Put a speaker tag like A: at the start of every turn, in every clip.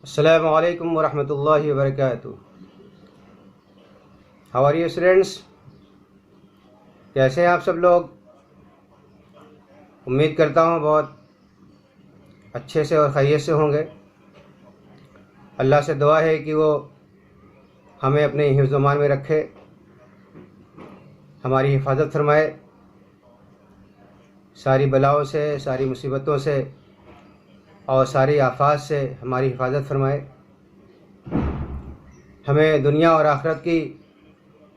A: السلام علیکم ورحمۃ اللہ وبرکاتہ۔ How are you students? کیسے ہیں آپ سب لوگ؟ امید کرتا ہوں بہت اچھے سے اور خیریت سے ہوں گے۔ اللہ سے دعا ہے کہ وہ ہمیں اپنے حفظ و امان میں رکھے، ہماری حفاظت فرمائے، ساری بلاؤں سے، ساری مصیبتوں سے اور ساری آفات سے ہماری حفاظت فرمائے، ہمیں دنیا اور آخرت کی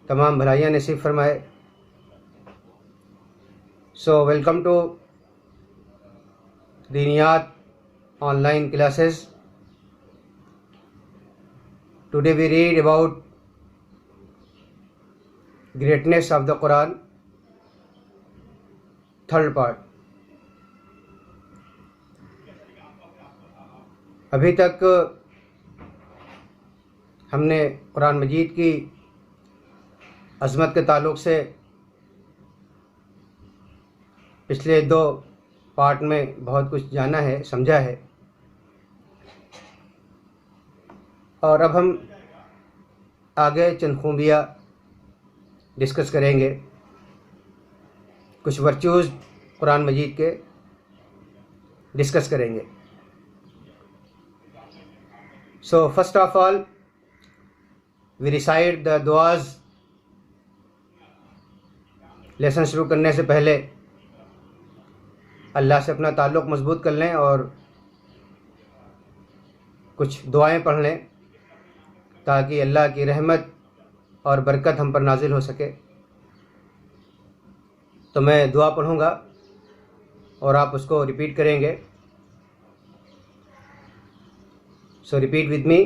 A: تمام بھلائیاں نصیب فرمائے۔ So welcome to Diniyat online classes. Today we read about greatness of the Quran, third part. ابھی تک ہم نے قرآن مجید کی عظمت کے تعلق سے پچھلے 2 پارٹ میں بہت کچھ جانا ہے، سمجھا ہے، اور اب ہم آگے چند خوبیاں ڈسکس کریں گے، کچھ ورچوز قرآن مجید کے ڈسکس کریں گے۔ So first of all, we recite the du'as۔ Lesson شروع کرنے سے پہلے اللہ سے اپنا تعلق مضبوط کر لیں اور کچھ دعائیں پڑھ لیں تاکہ اللہ کی رحمت اور برکت ہم پر نازل ہو سکے۔ تو میں دعا پڑھوں گا اور آپ اس کو ریپیٹ کریں گے۔ So repeat with me.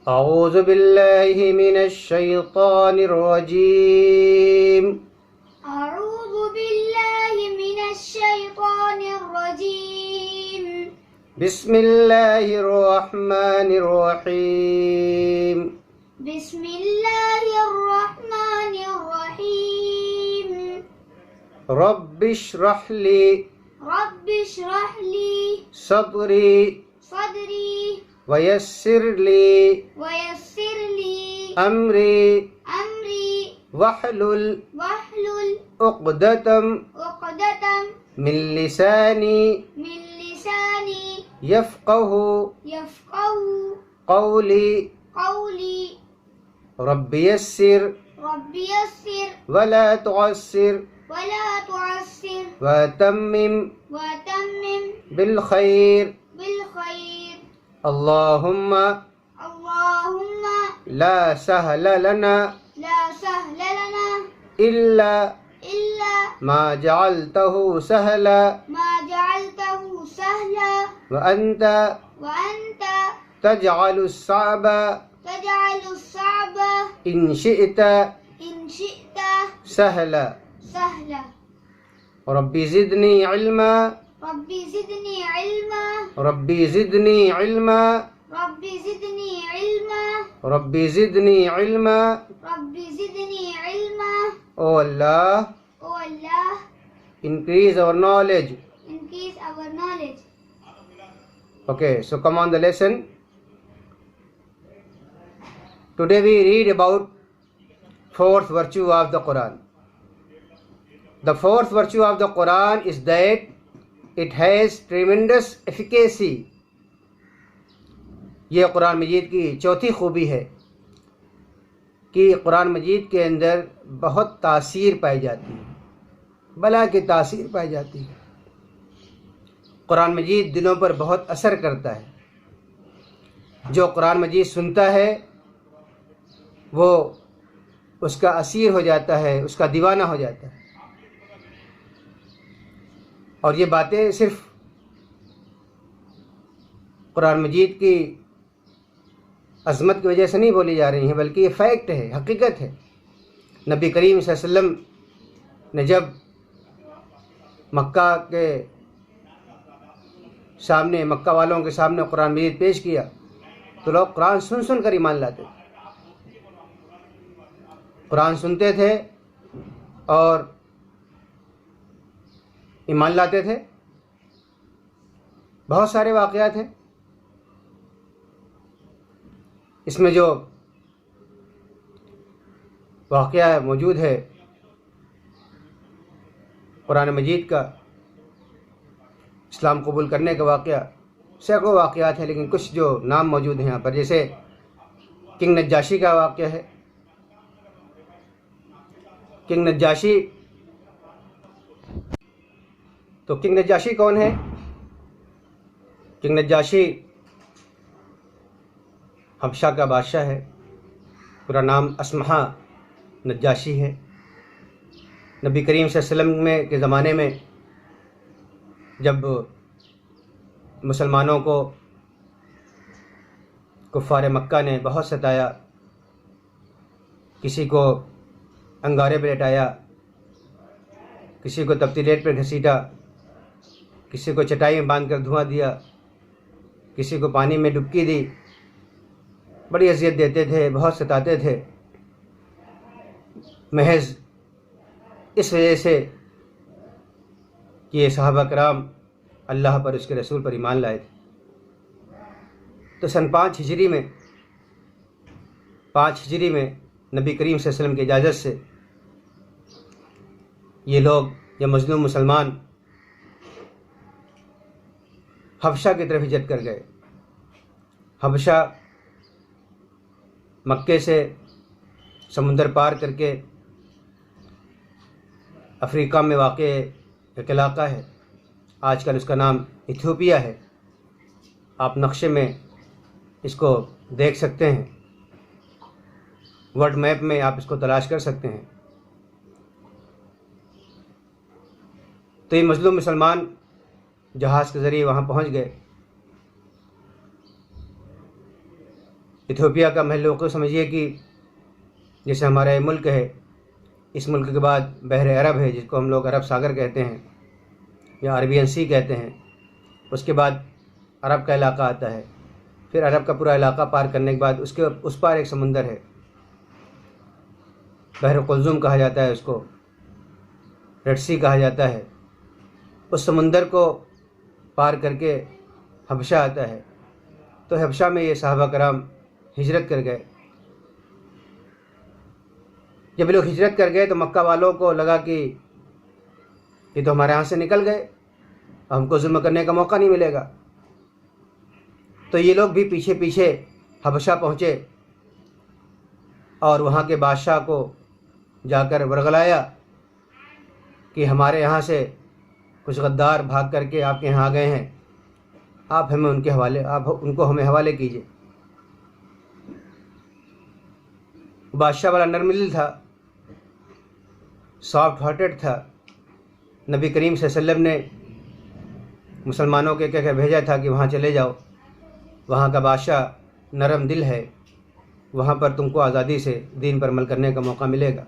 A: اعوذ باللہ من الشیطان الرجیم۔
B: أعوذ بالله من الشيطان الرجيم.
A: بسم اللہ الرحمن الرحیم۔
B: بسم الله الرحمن الرحيم.
A: رب اشرح لی
B: رب اشرح لي
A: صدری
B: صدري
A: ویسر لی
B: ويسر لي
A: امری
B: أمري
A: واحلل
B: واحلل
A: عقدۃ
B: عقدة
A: من لسانی
B: من لساني
A: یفقہ
B: يفقهوا
A: قولی۔
B: قولي.
A: رب یسر
B: رب يسر
A: ولا تعسر
B: ولا تعسر
A: وتمم
B: وتمم
A: بالخیر۔
B: بالخير.
A: اللهم
B: اللهم
A: لا سهل لنا
B: لا سهل لنا
A: إلا
B: إلا
A: ما جعلته سهلا
B: ما جعلته سهلا
A: وأنت
B: وأنت
A: تجعل الصعب
B: تجعل الصعب
A: إن شئت
B: إن شئت
A: سهلا۔
B: سهلا.
A: ربي زدني علما
B: ربي زدني علما
A: ربي زدني علما
B: ربي زدني علما
A: ربي زدني علما۔
B: ربي زدني علما.
A: Oh Allah,
B: Oh Allah,
A: increase our knowledge.
B: increase our knowledge.
A: Okay, so come on the lesson. Today we read about 4th virtue of the Quran. The 4th virtue of the Quran is that it has tremendous efficacy. یہ قرآن مجید کی چوتھی خوبی ہے کہ قرآن مجید کے اندر بہت تاثیر پائی جاتی ہے، بلا کی تاثیر پائی جاتی ہے۔ قرآن مجید دلوں پر بہت اثر کرتا ہے۔ جو قرآن مجید سنتا ہے وہ اس کا اسیر ہو جاتا ہے، اس کا دیوانہ ہو جاتا ہے۔ اور یہ باتیں صرف قرآن مجید کی عظمت کی وجہ سے نہیں بولی جا رہی ہیں، بلکہ یہ فیکٹ ہے، حقیقت ہے۔ نبی کریم صلی اللہ علیہ وسلم نے جب مکہ کے سامنے، مکہ والوں کے سامنے قرآن مجید پیش کیا تو لوگ قرآن سن سن کر ایمان لاتے تھے، قرآن سنتے تھے اور ایمان لاتے تھے۔ بہت سارے واقعات ہیں اس میں جو واقعہ موجود ہے قرآن مجید کا، اسلام قبول کرنے کا واقعہ، سینکڑوں واقعات ہیں، لیکن کچھ جو نام موجود ہیں یہاں پر، جیسے کنگ نجاشی کا واقعہ ہے۔ کنگ نجاشی، تو کنگ نجاشی کون ہے؟ کنگ نجاشی حبشہ کا بادشاہ ہے، پورا نام اسمہا نجاشی ہے۔ نبی کریم صلی اللہ علیہ وسلم کے زمانے میں جب مسلمانوں کو کفار مکہ نے بہت ستایا، کسی کو انگارے پہ لٹایا، کسی کو تفتیلیٹ پہ گھسیٹا، کسی کو چٹائی میں باندھ کر دھواں دیا، کسی کو پانی میں ڈبکی دی، بڑی اذیت دیتے تھے، بہت ستاتے تھے، محض اس وجہ سے کہ یہ صحابہ کرام اللہ پر، اس کے رسول پر ایمان لائے تھے۔ تو سن 5 ہجری میں نبی کریم صلی اللہ علیہ وسلم کی اجازت سے یہ لوگ، یہ مظلوم مسلمان، حبشہ کی طرف ہجرت کر گئے۔ حبشہ مکے سے سمندر پار کر کے افریقہ میں واقع ایک علاقہ ہے، آج کل اس کا نام ایتھوپیا ہے۔ آپ نقشے میں اس کو دیکھ سکتے ہیں، ورلڈ میپ میں آپ اس کو تلاش کر سکتے ہیں۔ تو یہ مظلوم مسلمان جہاز کے ذریعے وہاں پہنچ گئے۔ ایتھوپیا کا محل وقوع سمجھیے کہ جیسے ہمارا یہ ملک ہے، اس ملک کے بعد بحر عرب ہے، جس کو ہم لوگ عرب ساگر کہتے ہیں یا عربین سی کہتے ہیں، اس کے بعد عرب کا علاقہ آتا ہے، پھر عرب کا پورا علاقہ پار کرنے کے بعد اس پار ایک سمندر ہے، بحر قلزم کہا جاتا ہے، اس کو ریڈ سی کہا جاتا ہے۔ اس سمندر کو پار کر کے حبشہ آتا ہے۔ تو حبشہ میں یہ صحابہ کرام ہجرت کر گئے۔ جب لوگ ہجرت کر گئے تو مکہ والوں کو لگا کہ یہ تو ہمارے ہاں سے نکل گئے، ہم کو ظلم کرنے کا موقع نہیں ملے گا۔ تو یہ لوگ بھی پیچھے پیچھے حبشہ پہنچے اور وہاں کے بادشاہ کو جا کر ورغلایا کہ ہمارے یہاں سے کچھ غدار بھاگ کر کے آپ کے یہاں آ گئے ہیں، آپ ان کو ہمیں حوالے کیجیے۔ بادشاہ والا نرم دل تھا، سافٹ ہارٹڈ تھا۔ نبی کریم صلی اللہ علیہ وسلم نے مسلمانوں کے کہہ بھیجا تھا کہ وہاں چلے جاؤ، وہاں کا بادشاہ نرم دل ہے، وہاں پر تم کو آزادی سے دین پر عمل کرنے کا موقع ملے گا۔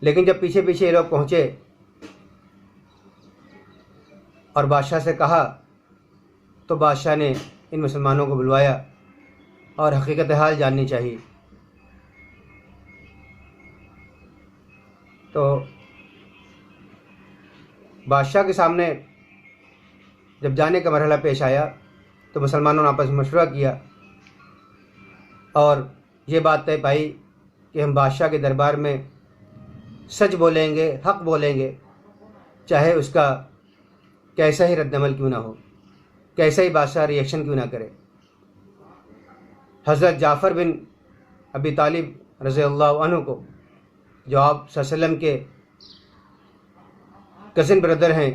A: لیکن جب پیچھے پیچھے یہ لوگ پہنچے اور بادشاہ سے کہا تو بادشاہ نے ان مسلمانوں کو بلوایا اور حقیقت حال جاننی چاہیے۔ تو بادشاہ کے سامنے جب جانے کا مرحلہ پیش آیا تو مسلمانوں نے آپس میں مشورہ کیا اور یہ بات طے پائی کہ ہم بادشاہ کے دربار میں سچ بولیں گے، حق بولیں گے، چاہے اس کا کیسا ہی رد عمل کیوں نہ ہو، کیسا ہی بادشاہ ریئیکشن کیوں نہ کرے۔ حضرت جعفر بن ابی طالب رضی اللہ عنہ کو، جو آپ صلی اللہ علیہ وسلم کے کزن بردر ہیں،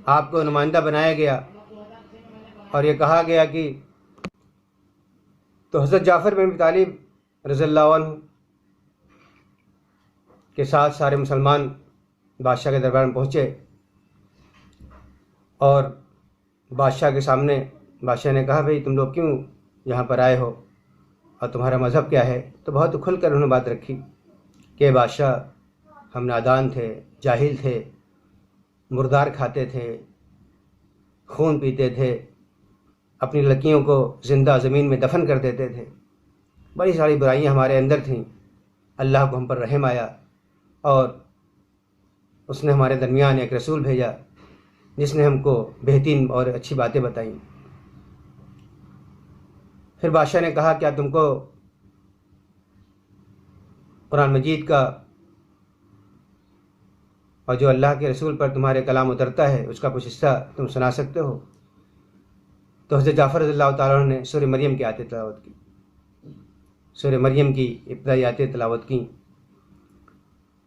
A: آپ کو نمائندہ بنایا گیا اور یہ کہا گیا کہ تو حضرت جعفر بن ابی طالب رضی اللہ عنہ کے ساتھ سارے مسلمان بادشاہ کے دربار میں پہنچے اور بادشاہ کے سامنے بادشاہ نے کہا بھئی تم لوگ کیوں یہاں پر آئے ہو اور تمہارا مذہب کیا ہے؟ تو بہت کھل کر انہوں نے بات رکھی کہ بادشاہ ہم نادان تھے، جاہل تھے، مردار کھاتے تھے، خون پیتے تھے، اپنی لڑکیوں کو زندہ زمین میں دفن کر دیتے تھے، بڑی ساری برائیاں ہمارے اندر تھیں۔ اللہ کو ہم پر رحم آیا اور اس نے ہمارے درمیان ایک رسول بھیجا جس نے ہم کو بہترین اور اچھی باتیں بتائیں۔ پھر بادشاہ نے کہا کیا تم کو قرآن مجید کا اور جو اللہ کے رسول پر تمہارے کلام اترتا ہے اس کا کچھ حصہ تم سنا سکتے ہو؟ تو حضرت جعفر رضی اللہ تعالیٰ عنہ نے سورہ مریم کی آیتیں تلاوت کی، سورہ مریم کی ابتدائی آیتیں تلاوت کی۔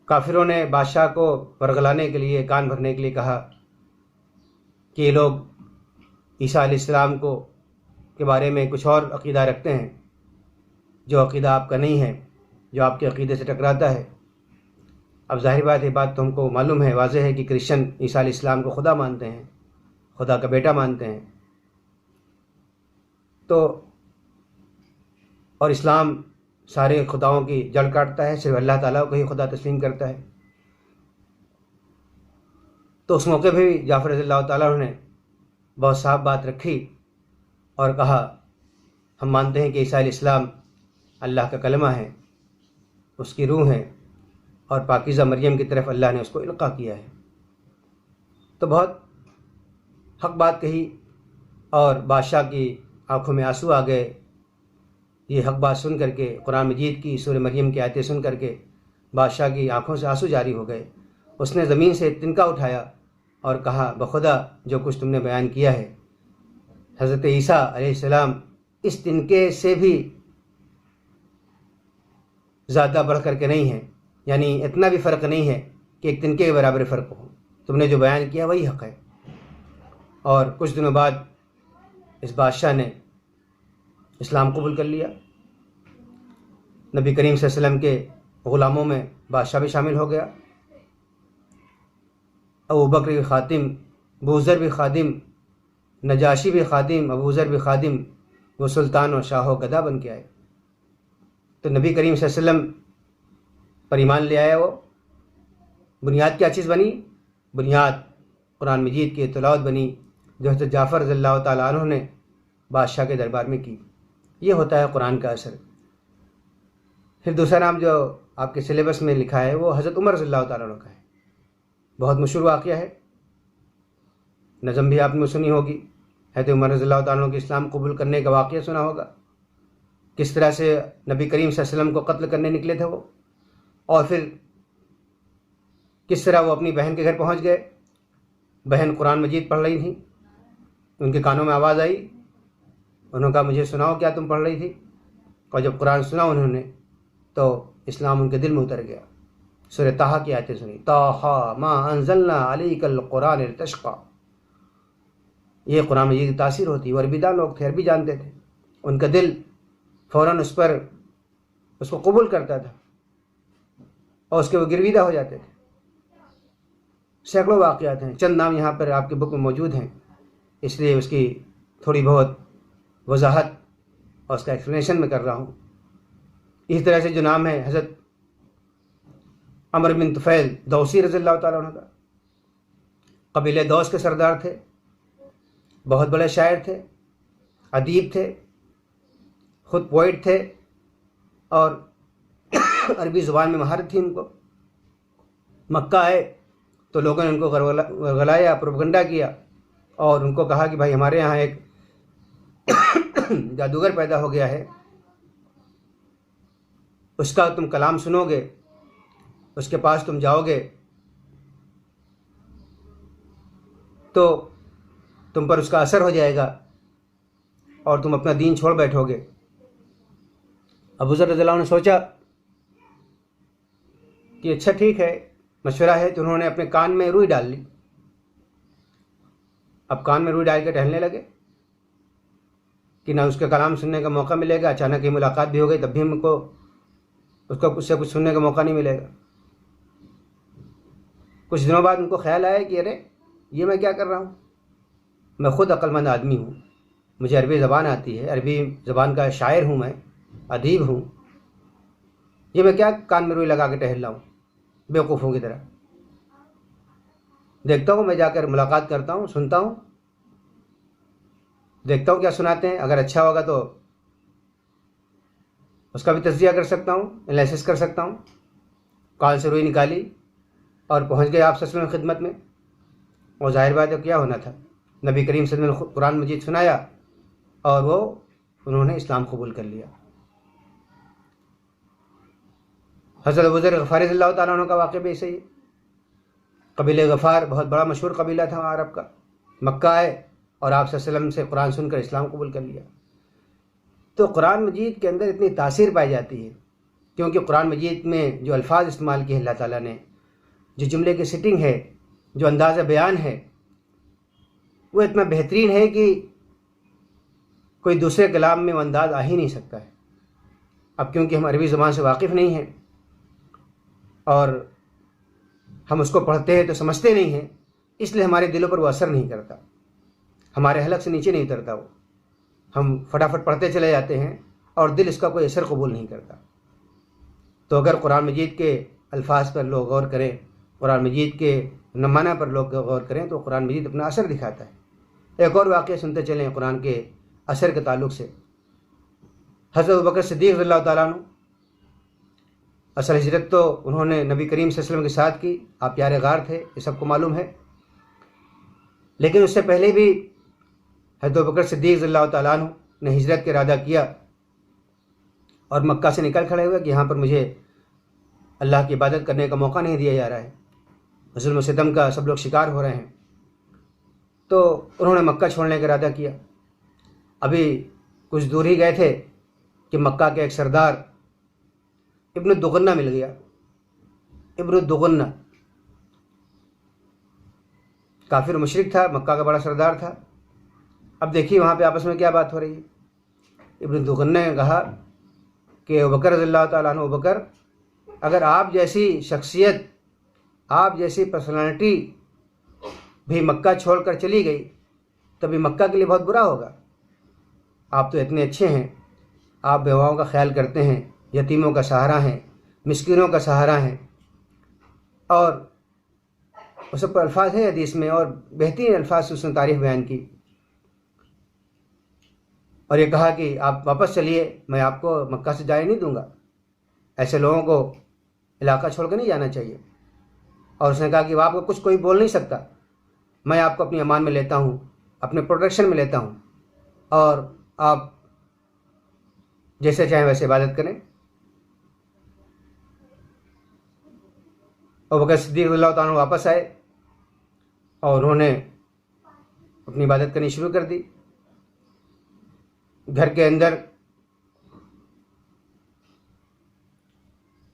A: کافروں نے بادشاہ کو ورغلانے کے لیے، کان بھرنے کے لیے کہا کہ یہ لوگ عیسیٰ علیہ السلام کے بارے میں کچھ اور عقیدہ رکھتے ہیں، جو عقیدہ آپ کا نہیں ہے، جو آپ کے عقیدے سے ٹکراتا ہے۔ اب ظاہر بات ہے، بات تو ہم کو معلوم ہے، واضح ہے کہ کرسچن عیسیٰ علیہ السلام کو خدا مانتے ہیں، خدا کا بیٹا مانتے ہیں، تو اور اسلام سارے خداؤں کی جڑ کاٹتا ہے، صرف اللہ تعالیٰ کو ہی خدا تسلیم کرتا ہے۔ تو اس موقع پہ بھی جعفر رضی اللہ تعالیٰ عنہ نے بہت صاف بات رکھی اور کہا ہم مانتے ہیں کہ عیسیٰ علیہ السلام اللہ کا کلمہ ہے، اس کی روح ہے، اور پاکیزہ مریم کی طرف اللہ نے اس کو القاء کیا ہے۔ تو بہت حق بات کہی، اور بادشاہ کی آنکھوں میں آنسو آ گئے یہ حق بات سن کر کے، قرآن مجید کی سورہ مریم کی آیتیں سن کر کے بادشاہ کی آنکھوں سے آنسو جاری ہو گئے۔ اس نے زمین سے تنکا اٹھایا اور کہا بخدا جو کچھ تم نے بیان کیا ہے، حضرت عیسیٰ علیہ السلام اس تنکے سے بھی زیادہ بڑھ کر کے نہیں ہے، یعنی اتنا بھی فرق نہیں ہے کہ ایک تنکے کے برابر فرق ہو، تم نے جو بیان کیا وہی حق ہے۔ اور کچھ دنوں بعد اس بادشاہ نے اسلام قبول کر لیا، نبی کریم صلی اللہ علیہ وسلم کے غلاموں میں بادشاہ بھی شامل ہو گیا، ابو بکر بھی خادم، ابو ذر بھی خادم، نجاشی بھی خادم، ابو ذر بھی خادم، وہ سلطان اور شاہ و گدا بن کے آئے۔ تو نبی کریم صلی اللہ علیہ وسلم پر ایمان لے آیا۔ وہ بنیاد کیا چیز بنی؟ بنیاد قرآن مجید کی تلاوت بنی، جو حضرت جعفر رضی اللہ تعالیٰ عنہ نے بادشاہ کے دربار میں کی۔ یہ ہوتا ہے قرآن کا اثر۔ پھر دوسرا نام جو آپ کے سلیبس میں لکھا ہے وہ حضرت عمر رضی اللہ تعالیٰ عنہ کا ہے، بہت مشہور واقعہ ہے، نظم بھی آپ نے سنی ہوگی، حضرت عمر رضی اللہ تعالیٰ عنہ کے اسلام قبول کرنے کا واقعہ سنا ہوگا، کس طرح سے نبی کریم صلی اللہ علیہ وسلم کو قتل کرنے نکلے تھے وہ، اور پھر کس طرح وہ اپنی بہن کے گھر پہنچ گئے۔ بہن قرآن مجید پڑھ رہی تھیں، ان کے کانوں میں آواز آئی، انہوں نے کہا مجھے سناؤ کیا تم پڑھ رہی تھی، اور جب قرآن سنا انہوں نے تو اسلام ان کے دل میں اتر گیا۔ سورہ طٰہٰ کی آیتیں سنی، طٰہٰ ما انزلنا علیک القرآن لتشقیٰ، یہ قرآن مجید کی تاثیر ہوتی ہے۔ وہ عربی دان لوگ تھے، عربی جانتے تھے، ان کا دل فوراً اس کو قبول کرتا تھا اور اس کے وہ گرویدہ ہو جاتے تھے۔ سینکڑوں واقعات ہیں، چند نام یہاں پر آپ کے بک میں موجود ہیں، اس لیے اس کی تھوڑی بہت وضاحت اور اس کا ایکسپلینیشن میں کر رہا ہوں۔ اسی طرح سے جو نام ہے حضرت عمر بن طفیل دوسی رضی اللہ تعالیٰ عنہ کا، قبیلہ دوس کے سردار تھے، بہت بڑے شاعر تھے، ادیب تھے، خود پوئٹ تھے، اور عربی زبان میں مہارت تھی ان کو۔ مکہ آئے تو لوگوں نے ان کو ورغلایا، پروپگنڈا کیا، اور ان کو کہا کہ بھائی ہمارے یہاں ایک جادوگر پیدا ہو گیا ہے، اس کا تم کلام سنو گے، اس کے پاس تم جاؤ گے تو تم پر اس کا اثر ہو جائے گا اور تم اپنا دین چھوڑ بیٹھو گے۔ ابو ذر رضی اللہ عنہ نے سوچا کہ اچھا ٹھیک ہے، مشورہ ہے، تو انہوں نے اپنے کان میں روئی ڈال لی۔ اب کان میں روئی ڈال کے ٹہلنے لگے کہ نہ اس کا کلام سننے کا موقع ملے گا، اچانک ہی ملاقات بھی ہو گئی تب بھی ہم کو اس سے کچھ سننے کا موقع نہیں ملے گا۔ کچھ دنوں بعد ان کو خیال آیا کہ ارے یہ میں کیا کر رہا ہوں، میں خود عقل مند آدمی ہوں، مجھے عربی زبان آتی ہے، عربی زبان کا شاعر ہوں، میں ادیب ہوں، یہ میں کیا کان میں روئی لگا کے ٹہل رہا ہوں بیوقوفوں کی طرح۔ دیکھتا ہوں میں جا کر ملاقات کرتا ہوں، سنتا ہوں، دیکھتا ہوں کیا سناتے ہیں، اگر اچھا ہوگا تو اس کا بھی تجزیہ کر سکتا ہوں، انالیسس کر سکتا ہوں۔ کان سے روئی نکالی اور پہنچ گئے آپ صلی اللہ علیہ وسلم کی خدمت میں، اور ظاہر بات ہے کیا ہونا تھا، نبی کریم صلی اللہ علیہ وسلم نے قرآن مجید سنایا اور وہ انہوں نے اسلام قبول کر لیا۔ حضرت ابو ذر غفاری رضی اللہ تعالیٰ عنہ کا واقعہ بھی ایسے ہی ہے۔ قبیلہ غفار بہت بڑا مشہور قبیلہ تھا عرب کا، مکہ آئے اور آپ صلی اللہ علیہ وسلم سے قرآن سن کر اسلام قبول کر لیا۔ تو قرآن مجید کے اندر اتنی تاثیر پائی جاتی ہے کیونکہ قرآن مجید میں جو الفاظ استعمال کیے اللہ تعالیٰ نے، جو جملے کی سیٹنگ ہے، جو انداز بیان ہے، وہ اتنا بہترین ہے کہ کوئی دوسرے کلام میں وہ انداز آ ہی نہیں سکتا ہے۔ اب کیونکہ ہم عربی زبان سے واقف نہیں ہیں اور ہم اس کو پڑھتے ہیں تو سمجھتے نہیں ہیں، اس لیے ہمارے دلوں پر وہ اثر نہیں کرتا، ہمارے حلق سے نیچے نہیں اترتا، وہ ہم فٹافٹ پڑھتے چلے جاتے ہیں اور دل اس کا کوئی اثر قبول نہیں کرتا۔ تو اگر قرآن مجید کے الفاظ پر لوگ غور کریں، قرآن مجید کے معنی پر لوگ غور کریں تو قرآن مجید اپنا اثر دکھاتا ہے۔ ایک اور واقعہ سنتے چلیں قرآن کے اثر کے تعلق سے۔ حضرت ابوبکر صدیق رضی اللہ تعالیٰ عنہ، اصل ہجرت تو انہوں نے نبی کریم صلی اللہ علیہ وسلم کے ساتھ کی، آپ پیارے غار تھے، یہ سب کو معلوم ہے، لیکن اس سے پہلے بھی حضرت ابوبکر صدیق رضی اللہ تعالیٰ عنہ نے ہجرت کا ارادہ کیا اور مکہ سے نکل کھڑے ہوئے کہ یہاں پر مجھے اللہ کی عبادت کرنے کا موقع نہیں دیا جا رہا ہے، ظلم و ستم کا سب لوگ شکار ہو رہے ہیں۔ تو انہوں نے مکہ چھوڑنے کا ارادہ کیا۔ ابھی کچھ دور ہی گئے تھے کہ مکہ کے ایک سردار ابن دغنہ مل گیا۔ ابن دغنہ کافر مشرک تھا، مکہ کا بڑا سردار تھا۔ اب دیکھیے وہاں پہ آپس میں کیا بات ہو رہی ہے۔ ابن دغنہ نے کہا کہ ابوبکر رضی اللہ تعالیٰ عنہ، ابوبکر اگر آپ جیسی شخصیت، آپ جیسی پرسنالٹی بھی مکہ چھوڑ کر چلی گئی تبھی مکہ کے لیے بہت برا ہوگا۔ آپ تو اتنے اچھے ہیں، آپ بیواؤں کا خیال کرتے ہیں، یتیموں کا سہارا ہیں، مسکینوں کا سہارا ہیں، اور وہ سب پر الفاظ ہیں حدیث میں اور بہترین الفاظ سے اس نے تعریف بیان کی، اور یہ کہا کہ آپ واپس چلیے، میں آپ کو مکہ سے جانے نہیں دوں گا، ایسے لوگوں کو علاقہ چھوڑ کر نہیں جانا چاہیے۔ اور اس نے کہا کہ وہ آپ کو کچھ کوئی بول نہیں سکتا، میں آپ کو اپنی امان میں لیتا ہوں، اپنے پروٹیکشن میں لیتا ہوں، اور آپ جیسے چاہیں ویسے عبادت کریں۔ ابوبکر صدیق رضی اللہ تعالیٰ واپس آئے اور انہوں نے اپنی عبادت کرنی شروع کر دی۔ گھر کے اندر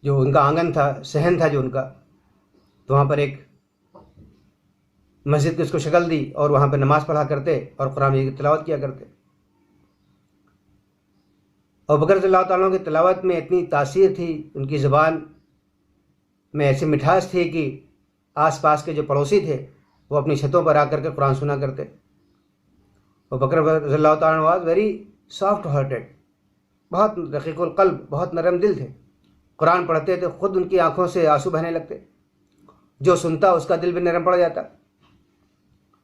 A: جو ان کا آنگن تھا، صحن تھا جو ان کا، تو وہاں پر ایک مسجد کی اس کو شکل دی اور وہاں پہ نماز پڑھا کرتے اور قرآن کی تلاوت کیا کرتے۔ ابوبکر رضی اللہ تعالیٰ کی تلاوت میں اتنی تاثیر تھی، ان کی زبان میں ایسی مٹھاس تھی کہ آس پاس کے جو پڑوسی تھے وہ اپنی چھتوں پر آ کر کے قرآن سنا کرتے۔ ابوبکر رضی اللہ تعالیٰ واز ویری سافٹ ہارٹیڈ، بہت رقیق القلب، بہت نرم دل تھے۔ قرآن پڑھتے تھے خود ان کی آنکھوں سے آنسو بہنے لگتے، جو سنتا اس کا دل بھی نرم پڑ جاتا۔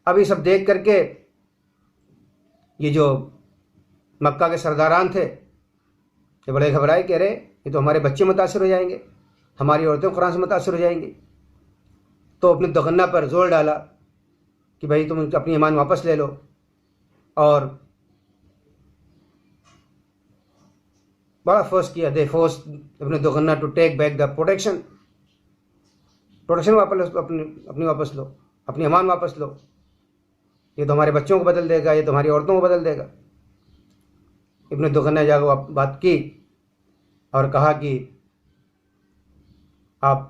A: اب یہ سب دیکھ کر کے یہ جو مکہ کے سرداران تھے یہ بڑے گھبرائے کہ ارے یہ تو ہمارے بچے متاثر ہو جائیں گے، ہماری عورتیں قرآن سے متاثر ہو جائیں گی۔ تو اپنے دغنہ پر زور ڈالا کہ بھائی تم اپنی ایمان واپس لے لو، اور بڑا فورس کیا، they force Ibn Dughna to take back the protection واپس، اپنی واپس لو، اپنی امان واپس لو، یہ تو ہمارے بچوں کو بدل دے گا، یہ تمہاری عورتوں کو بدل دے گا۔ ابن دغنہ نے جا کے بات کی اور کہا کہ آپ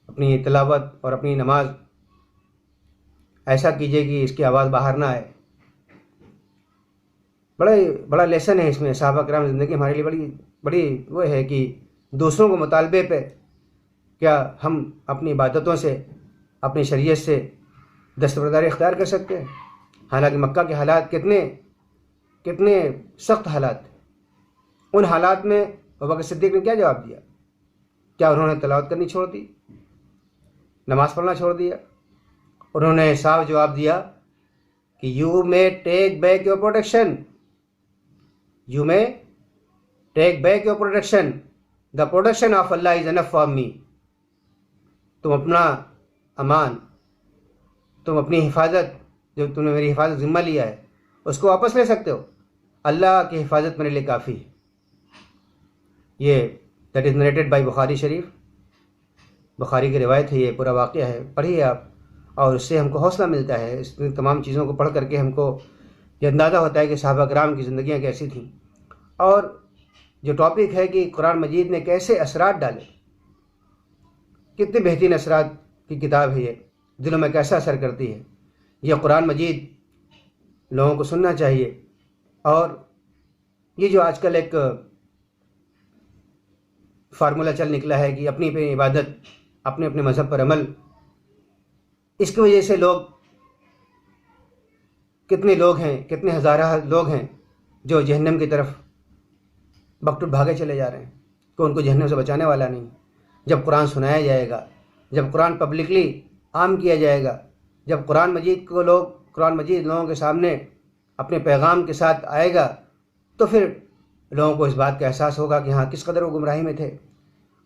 A: اپنی تلاوت اور اپنی نماز ایسا کیجئے کہ اس کی آواز باہر نہ آئے۔ بڑا لیسن ہے اس میں، صحابہ کرام زندگی ہمارے لیے بڑی وہ ہے کہ دوسروں کو مطالبے پہ کیا ہم اپنی عبادتوں سے، اپنی شریعت سے دستبرداری اختیار کر سکتے ہیں؟ حالانکہ مکہ کے حالات کتنے سخت حالات تھے۔ ان حالات میں ابوبکر صدیق نے کیا جواب دیا؟ کیا انہوں نے تلاوت کرنی چھوڑ دی، نماز پڑھنا چھوڑ دیا؟ انہوں نے صاف جواب دیا کہ you may take back your protection, you may take back your protection, the protection of Allah is enough for me. تم اپنا امان، تم اپنی حفاظت، جو تم نے میری حفاظت ذمہ لیا ہے، اس کو واپس لے سکتے ہو۔ اللہ کی حفاظت میرے لیے کافی ہے. یہ دیٹ از نریٹڈ بائی بخاری شریف. بخاری کی روایت ہے، یہ پورا واقعہ ہے، پڑھیے آپ، اور اس سے ہم کو حوصلہ ملتا ہے. اس تمام چیزوں کو پڑھ کر کے ہم کو یہ اندازہ ہوتا ہے کہ صحابہ کرام کی زندگیاں کیسی تھیں. اور جو ٹاپک ہے کہ قرآن مجید نے کیسے اثرات ڈالے، کتنے بہترین اثرات کی کتاب ہے، یہ دلوں میں کیسا اثر کرتی ہے. یہ قرآن مجید لوگوں کو سننا چاہیے. اور یہ جو آج کل ایک فارمولہ چل نکلا ہے کہ اپنی اپنی عبادت، اپنے اپنے مذہب پر عمل، اس کی وجہ سے لوگ، کتنے لوگ ہیں، کتنے ہزارہ لوگ ہیں جو جہنم کی طرف بکٹوٹ بھاگے چلے جا رہے ہیں کہ ان کو جہنم سے بچانے والا نہیں. جب قرآن سنایا جائے گا، جب قرآن پبلکلی عام کیا جائے گا، جب قرآن مجید لوگوں کے سامنے اپنے پیغام کے ساتھ آئے گا، تو پھر لوگوں کو اس بات کا احساس ہوگا کہ ہاں کس قدر وہ گمراہی میں تھے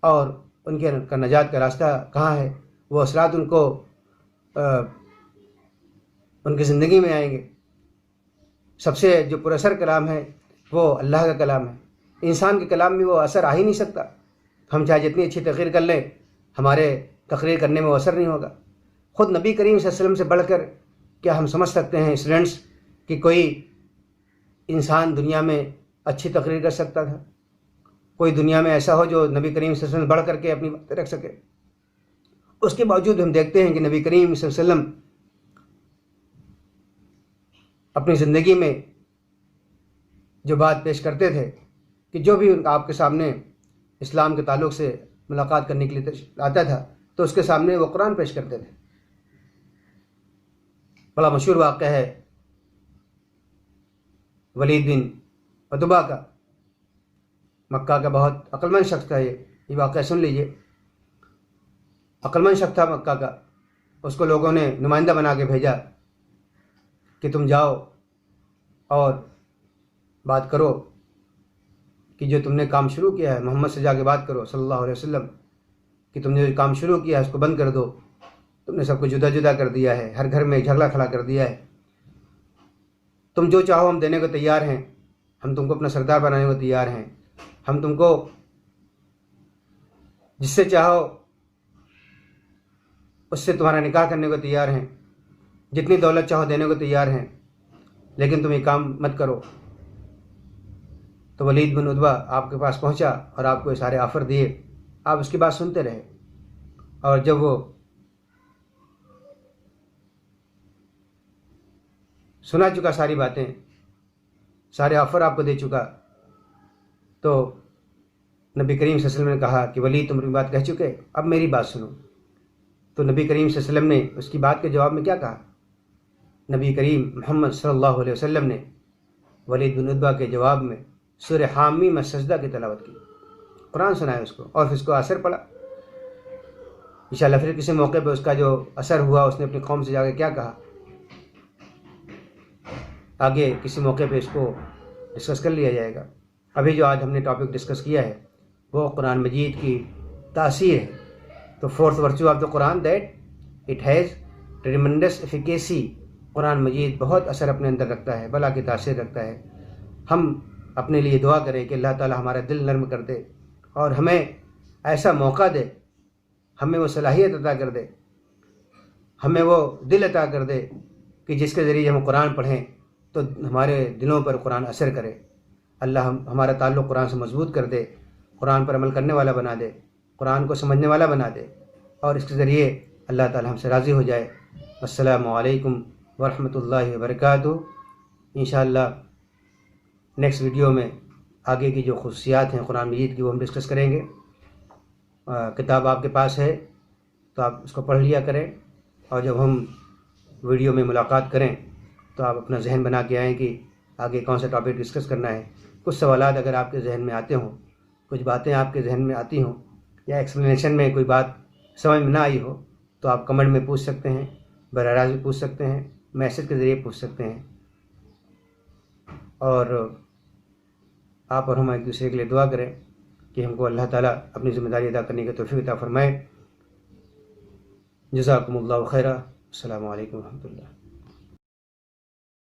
A: اور ان کے کا نجات کا راستہ کہاں ہے. وہ اثرات ان کو ان کی زندگی میں آئیں گے. سب سے جو پر اثر کلام ہے وہ اللہ کا کلام ہے. انسان کے کلام میں وہ اثر آ ہی نہیں سکتا. ہم چاہے جتنی اچھی تقریر کر لیں، ہمارے تقریر کرنے میں وہ اثر نہیں ہوگا. خود نبی کریم صلی اللہ علیہ وسلم سے بڑھ کر کیا ہم سمجھ سکتے ہیں اسٹوڈنٹس کہ کوئی انسان دنیا میں اچھی تقریر کر سکتا تھا؟ کوئی دنیا میں ایسا ہو جو نبی کریم صلی اللہ علیہ وسلم بڑھ کر کے اپنی باتیں رکھ سکے؟ اس کے باوجود ہم دیکھتے ہیں کہ نبی کریم صلی اللہ علیہ وسلم اپنی زندگی میں جو بات پیش کرتے تھے کہ جو بھی آپ کے سامنے اسلام کے تعلق سے ملاقات کرنے کے لیے آتا تھا تو اس کے سامنے وہ قرآن پیش کرتے تھے. بڑا مشہور واقعہ ہے ولید بن عتبہ کا. مکہ کا بہت عقل مند شخص تھا. یہ واقعہ سن لیجئے. عقل مند شخص تھا مکہ کا. اس کو لوگوں نے نمائندہ بنا کے بھیجا کہ تم جاؤ اور بات کرو کہ جو تم نے کام شروع کیا ہے، محمد سے جا کے بات کرو صلی اللہ علیہ وسلم، کہ تم نے جو کام شروع کیا ہے اس کو بند کر دو. تم نے سب کو جدا جدا کر دیا ہے، ہر گھر میں جھگڑا کھڑا کر دیا ہے. تم جو چاہو ہم دینے کو تیار ہیں. ہم تم کو اپنا سردار بنانے کو تیار ہیں. ہم تم کو جس سے چاہو اس سے تمہارا نکاح کرنے کو تیار ہیں. جتنی دولت چاہو دینے کو تیار ہیں، لیکن تم یہ کام مت کرو. تو ولید بن عتبہ آپ کے پاس پہنچا اور آپ کو یہ سارے آفر دیے. آپ اس کی بات سنتے رہے. اور جب وہ سنا چکا ساری باتیں، سارے آفر آپ کو دے چکا، تو نبی کریم صلی اللہ علیہ وسلم نے کہا کہ ولید تم اپنی بات کہہ چکے، اب میری بات سنو. تو نبی کریم صلی اللہ علیہ وسلم نے اس کی بات کے جواب میں کیا کہا؟ نبی کریم محمد صلی اللہ علیہ وسلم نے ولید بن عتبہ کے جواب میں سورہ حامی میں سجدہ کی تلاوت کی. قرآن سنایا اس کو اور پھر اس کو اثر پڑا. انشاءاللہ پھر کسی موقع پہ اس کا جو اثر ہوا، اس نے اپنی قوم سے جا کے کیا کہا، آگے کسی موقع پہ اس کو ڈسکس کر لیا جائے گا. ابھی جو آج ہم نے ٹاپک ڈسکس کیا ہے وہ قرآن مجید کی تاثیر ہے. تو fourth virtue of the Quran that it has tremendous efficacy. Quran Majeed بہت اثر اپنے اندر رکھتا ہے، بلا کی تاثیر رکھتا ہے. ہم اپنے لیے دعا کریں کہ اللہ تعالی ہمارا دل نرم کر دے اور ہمیں ایسا موقع دے، ہمیں وہ صلاحیت عطا کر دے، ہمیں وہ دل عطا کر دے کہ جس کے ذریعے ہم قرآن پڑھیں تو ہمارے دلوں پر قرآن اثر کرے. اللہ ہمارا تعلق قرآن سے مضبوط کر دے، قرآن پر عمل کرنے والا بنا دے، قرآن کو سمجھنے والا بنا دے، اور اس کے ذریعے اللہ تعالی ہم سے راضی ہو جائے. السلام علیکم ورحمۃ اللہ وبرکاتہ. انشاءاللہ نیکسٹ ویڈیو میں آگے کی جو خصوصیات ہیں قرآن مجید کی وہ ہم ڈسکس کریں گے. کتاب آپ کے پاس ہے تو آپ اس کو پڑھ لیا کریں، اور جب ہم ویڈیو میں ملاقات کریں تو آپ اپنا ذہن بنا کے آئیں کہ آگے کون سا ٹاپک ڈسکس کرنا ہے. کچھ سوالات اگر آپ کے ذہن میں آتے ہوں، کچھ باتیں آپ کے ذہن میں آتی ہوں، یا ایکسپلینیشن میں کوئی بات سمجھ میں نہ آئی ہو تو آپ کمنٹ میں پوچھ سکتے ہیں، براہ راست بھی پوچھ سکتے ہیں، میسج کے ذریعے پوچھ سکتے ہیں. اور آپ اور ہم ایک دوسرے کے لیے دعا کریں کہ ہم کو اللہ تعالیٰ اپنی ذمہ داری ادا کرنے کی توفیق عطا فرمائے. جزاکم اللہ خیرہ. السلام علیکم ورحمۃ اللہ.